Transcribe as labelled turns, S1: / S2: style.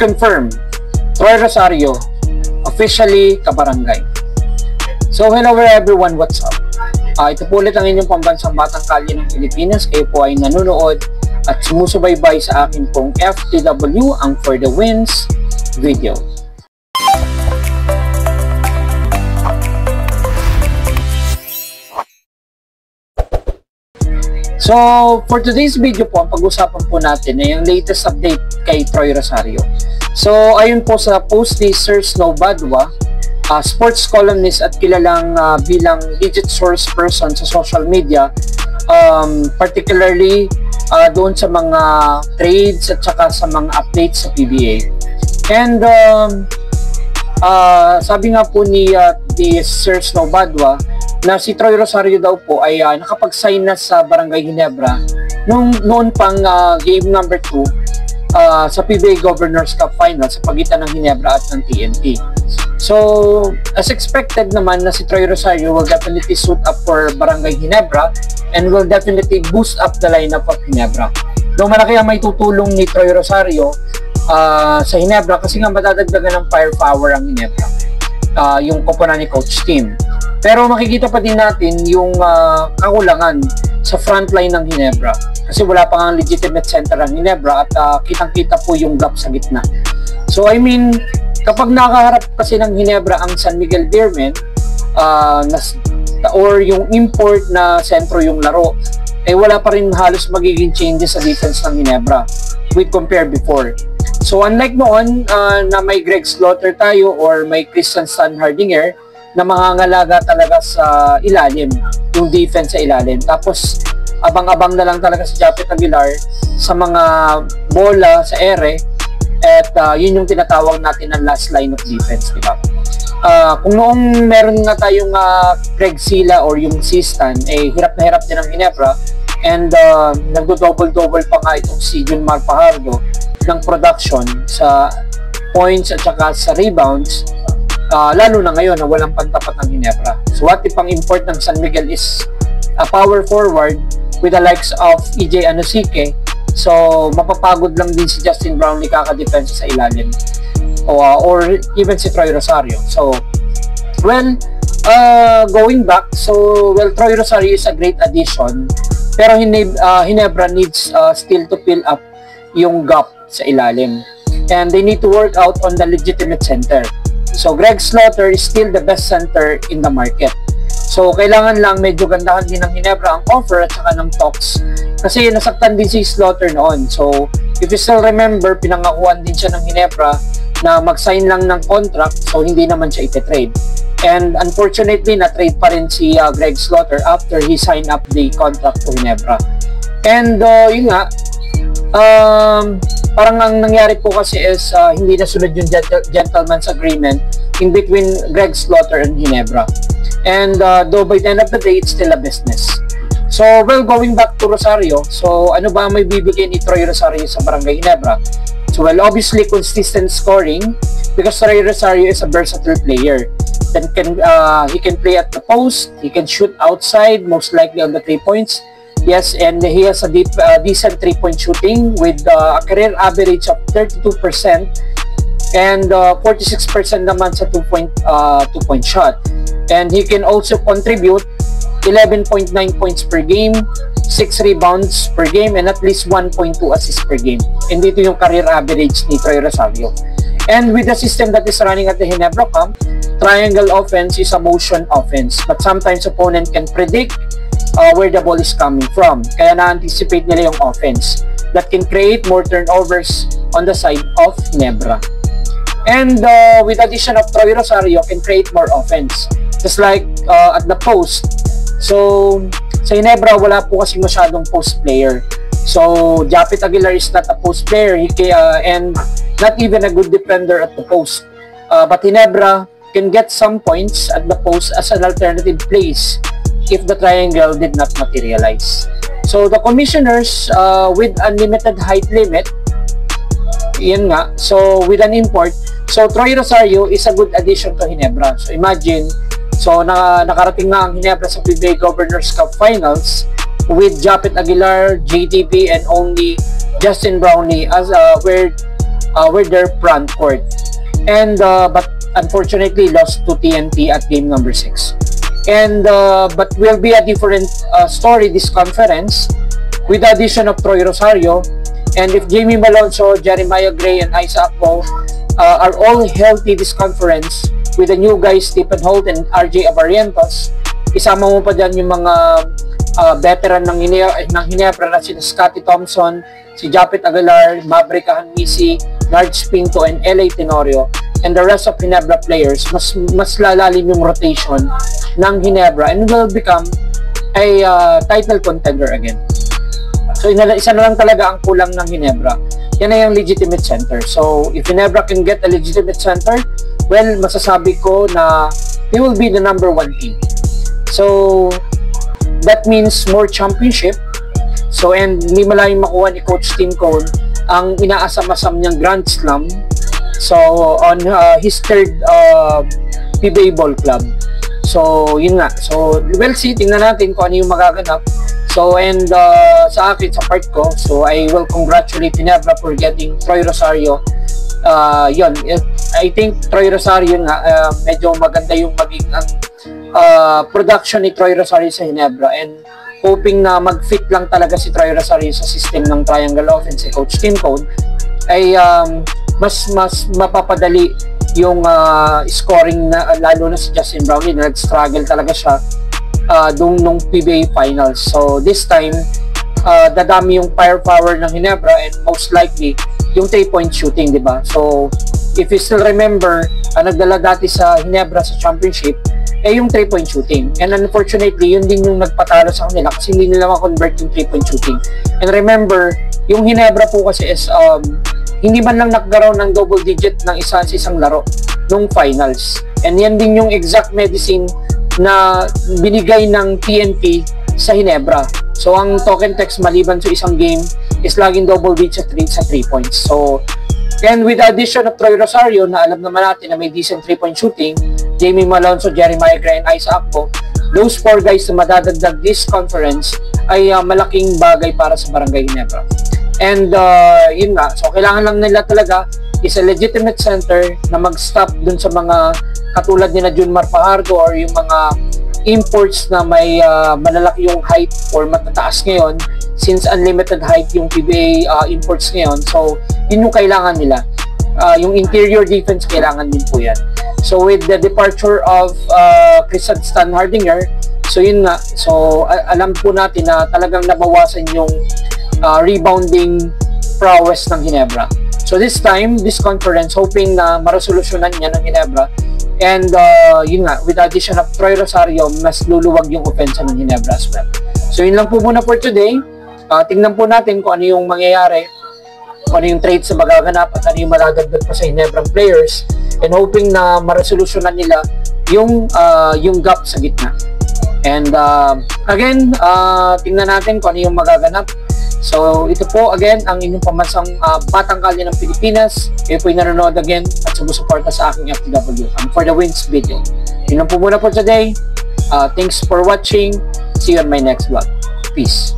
S1: confirmed, Troy Rosario, officially kabarangay. So hello everyone, what's up? Ito po ulit ang inyong pambansang batang kalye ng Pilipinas. Kayo po ay nanonood at sumusubaybay sa akin pong FTW, ang For the Wins video. So, for today's video po, ang pag-usapan po natin ay ang latest update kay Troy Rosario. So, ayun po sa post ni Sir Snow Badwa, sports columnist at kilalang bilang legit source person sa social media, particularly doon sa mga trades at saka sa mga updates sa PBA. And sabi nga po ni Sir Snow Badwa na si Troy Rosario daw po ay nakapag-sign na sa Barangay Ginebra noon pang game number 2 sa PBA Governors Cup Final sa pagitan ng Ginebra at ng TNT. So, as expected naman na si Troy Rosario will definitely suit up for Barangay Ginebra and will definitely boost up the lineup of Ginebra. Though malaki ang may tutulong ni Troy Rosario sa Ginebra kasi nga madadagdagan ng firepower ang Ginebra, yung koponan ni Coach Team. Pero makikita pa din natin yung kakulangan sa frontline ng Ginebra kasi wala pa nga legitimate center ng Ginebra at kitang-kita po yung gap sa gitna. So I mean, kapag nakaharap kasi ng Ginebra ang San Miguel Beermen or yung import na sentro yung laro, eh wala pa rin halos magiging changes sa defense ng Ginebra with compare before. So unlike noon na may Greg Slaughter tayo or may Christian Stan Hardinger na mangangalaga talaga sa ilalim, yung defense sa ilalim. Tapos, abang-abang na lang talaga si Japet Aguilar sa mga bola sa ere at yun yung tinatawag natin ng last line of defense, di ba? Kung noong meron nga tayong Craig Sila or yung Sistan, eh hirap na hirap din ang Ginebra and nagdo-double-double pa nga itong si Junmar Fajardo ng production sa points at saka sa rebounds. Lalo na ngayon na walang pantapat ng Ginebra. So what if ang import ng San Miguel is a power forward with the likes of EJ Anosike, so mapapagod lang din si Justin Brownlee kaka-depensa sa ilalim or even si Troy Rosario. So well, going back, so well, Troy Rosario is a great addition pero Ginebra needs still to fill up yung gap sa ilalim and they need to work out on the legitimate center. So, Greg Slaughter is still the best center in the market. So, kailangan lang medyo gandahan din ng Ginebra ang offer at saka ng talks. Kasi nasaktan din si Slaughter noon. So, if you still remember, pinangakuan din siya ng Ginebra na mag-sign lang ng contract. So, hindi naman siya ite-trade. And unfortunately, na-trade pa rin si Greg Slaughter after he signed up the contract to Ginebra. And yun nga, parang ang nangyari po kasi is hindi nasunod yung gentleman's agreement in between Greg Slaughter and Ginebra. And though by the end of the day, it's still a business. So, well, going back to Rosario, so ano ba may bibigay ni Troy Rosario sa Barangay Ginebra? So, well, obviously, consistent scoring because Troy Rosario is a versatile player. Then he can play at the post, he can shoot outside, most likely on the 3 points. Yes, and he has a decent 3-point shooting with a career average of 32% and 46% naman sa 2-point shot. And he can also contribute 11.9 points per game, 6 rebounds per game, and at least 1.2 assists per game. And dito yung career average ni Troy Rosario. And with the system that is running at the Ginebra camp, triangle offense is a motion offense. But sometimes opponent can predict where the ball is coming from. Kaya na-anticipate nila yung offense that can create more turnovers on the side of Ginebra. And with addition of Troy Rosario, can create more offense. Just like at the post. So, sa Ginebra, wala po kasi masyadong post player. So, Japet Aguilar is not a post player and not even a good defender at the post. But Ginebra can get some points at the post as an alternative place if the triangle did not materialize. So the commissioners with unlimited height limit, yun nga, so with an import, so Troy Rosario is a good addition to Ginebra. So imagine, so nakarating na ang Ginebra sa PBA Governors Cup Finals with Japet Aguilar, JTP, and only Justin Brownlee as where with their front court. And but unfortunately lost to TNT at game number 6. And but will be a different story this conference with the addition of Troy Rosario. And if Jamie Malonzo, Jeremiah Gray, and Isaac Poe are all healthy this conference with the new guys Stephen Holt and RJ Abarrientos, isama mo pa dyan yung mga veteran ng Ginebra na si Scottie Thompson, si Japet Aguilar, Maverick Hanmisi, Nards Pinto, and LA Tenorio, and the rest of Ginebra players, mas lalalim yung rotation ng Ginebra and will become a title contender again. So isa na lang talaga ang kulang ng Ginebra. Yan ay ang legitimate center. So if Ginebra can get a legitimate center, well, masasabi ko na they will be the number 1 team. So that means more championship. So and hindi malayong makuha ni Coach Tim Cone ang inaasam-asam niyang Grand Slam. So on his third PBA Ball Club. So yun nga. So we'll see, tingnan natin kung ano yung magaganap. So and sa akin, sa part ko, so I will congratulate Ginebra for getting Troy Rosario. Yun, I think Troy Rosario nga, medyo maganda yung maging production ni Troy Rosario sa Ginebra, and hoping na mag-fit lang talaga si Troy Rosario sa system ng Triangle Offense si Coach Tim Cone, ay mas mapapadali yung scoring na, lalo na si Justin Brownlee na nag-struggle talaga siya nung PBA Finals. So this time dadami yung firepower ng Ginebra, and most likely yung 3-point shooting, di ba? So if you still remember, nagdala dati sa Ginebra sa championship yung 3-point shooting, and unfortunately yun din yung nagpatalo sa kanila kasi hindi nila ma-convert yung 3-point shooting. And remember, yung Ginebra po kasi is hindi man lang nagkaroon ng double digit ng isang laro nung finals, and yan din yung exact medicine na binigay ng TNT sa Ginebra. So ang token text maliban sa isang game is laging double digit sa 3 points. So and with the addition of Troy Rosario, na alam naman natin na may decent 3-point shooting, Jamie Malonzo, Jeremiah Gray, and Isaac Poe, those 4 guys na madadagdag this conference ay malaking bagay para sa Barangay Ginebra. And yun nga, so kailangan lang nila talaga is a legitimate center na mag-stop dun sa mga katulad ni na Junmar Fajardo or yung mga imports na may malalaki yung height or matataas ngayon, since unlimited height yung PBA imports ngayon. So yun yung kailangan nila. Yung interior defense, kailangan din po yan. So with the departure of Christian Stan Hardinger, so yun nga, so alam po natin na talagang nabawasan yung rebounding prowess ng Ginebra. So this time, this conference, hoping na maresolusyonan niya ng Ginebra. And yun nga, with the addition of Troy Rosario, mas luluwag yung offense ng Ginebra as well. So yun lang po muna for today. Tingnan po natin kung ano yung mangyayari, kung ano yung trades na magaganap, at ano yung maladagdag pa sa Ginebra players, and hoping na maresolusyonan nila yung gap sa gitna. And again, tingnan natin kung ano yung magaganap. So ito po again ang inyong pamansang Batang Kalye ng Pilipinas. Kayo po yung nanonood again at sumusuporta sa aking FTW for the wins video. Yun lang po muna for today. Thanks for watching. See you on my next vlog. Peace.